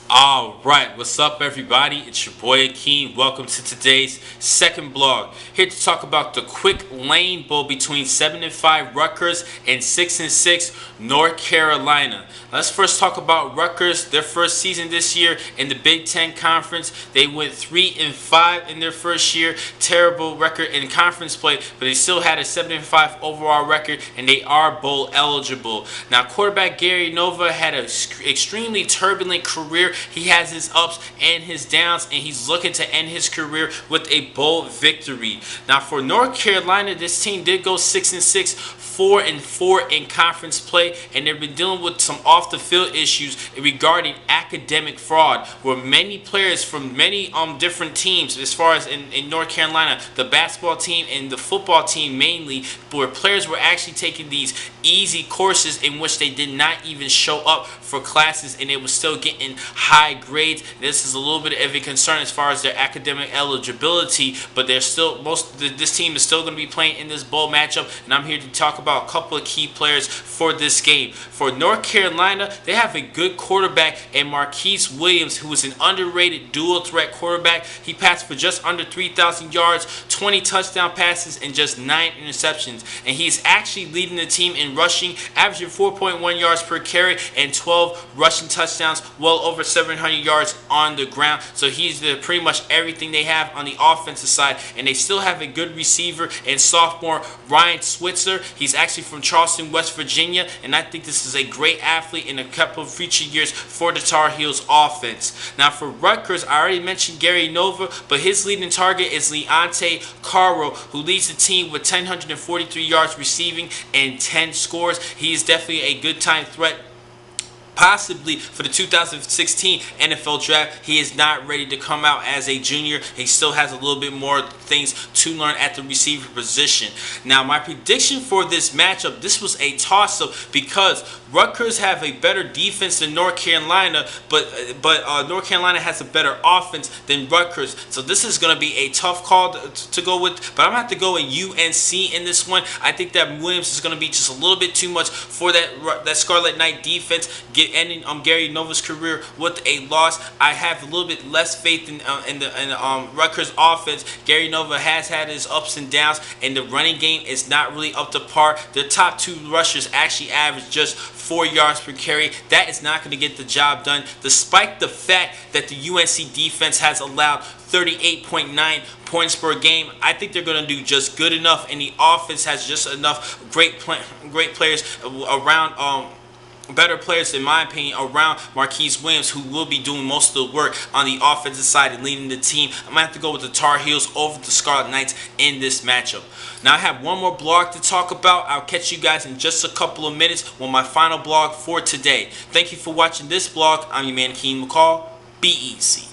Alright, what's up everybody? It's your boy Akeem. Welcome to today's second blog. Here to talk about the quick lane bowl between 7-5 Rutgers and 6-6 North Carolina. Let's first talk about Rutgers, their first season this year in the Big Ten Conference. They went 3-5 in their first year. Terrible record in conference play, but they still had a 7-5 overall record, and they are bowl eligible. Now, quarterback Gary Nova had an extremely turbulent career. He has his ups and his downs, and he's looking to end his career with a bowl victory. Now, for North Carolina, this team did go 6-6, 4-4 in conference play, and they've been dealing with some off-the-field issues regarding academic fraud, where many players from many different teams, as far as in North Carolina, the basketball team and the football team mainly, where players were actually taking these easy courses in which they did not even show up for classes, and they were still getting high grades. This is a little bit of a concern as far as their academic eligibility, but they're still this team is still going to be playing in this bowl matchup, and I'm here to talk about a couple of key players for this game. For North Carolina, they have a good quarterback in Marquise Williams, who is an underrated dual threat quarterback. He passed for just under 3,000 yards, 20 touchdown passes, and just 9 interceptions. And he's actually leading the team in rushing, averaging 4.1 yards per carry and 12 rushing touchdowns, well over 700 yards on the ground. So he's pretty much everything they have on the offensive side. And they still have a good receiver and sophomore Ryan Switzer. He's actually from Charleston, West Virginia, and I think this is a great athlete in a couple of future years for the Tar Heels offense. Now for Rutgers, I already mentioned Gary Nova, but his leading target is Leonte Carroll, who leads the team with 1,043 yards receiving and 10 scores. He is definitely a good time threat, possibly for the 2016 NFL draft. He is not ready to come out as a junior. He still has a little bit more things to learn at the receiver position. Now, my prediction for this matchup, this was a toss-up because Rutgers have a better defense than North Carolina, but North Carolina has a better offense than Rutgers. So this is going to be a tough call to go with, but I'm going to have to go with UNC in this one. I think that Williams is going to be just a little bit too much for that Scarlet Knight defense, ending Gary Nova's career with a loss. I have a little bit less faith in Rutgers offense. Gary Nova has had his ups and downs, and the running game is not really up to par. The top two rushers actually average just 4 yards per carry. That is not going to get the job done, despite the fact that the UNC defense has allowed 38.9 points per game. I think they're going to do just good enough, and the offense has just enough great players around, better players, in my opinion, around Marquise Williams, who will be doing most of the work on the offensive side and leading the team. I'm going to have to go with the Tar Heels over the Scarlet Knights in this matchup. Now, I have one more blog to talk about. I'll catch you guys in just a couple of minutes with my final blog for today. Thank you for watching this blog. I'm your man, Keen McCall. Be easy.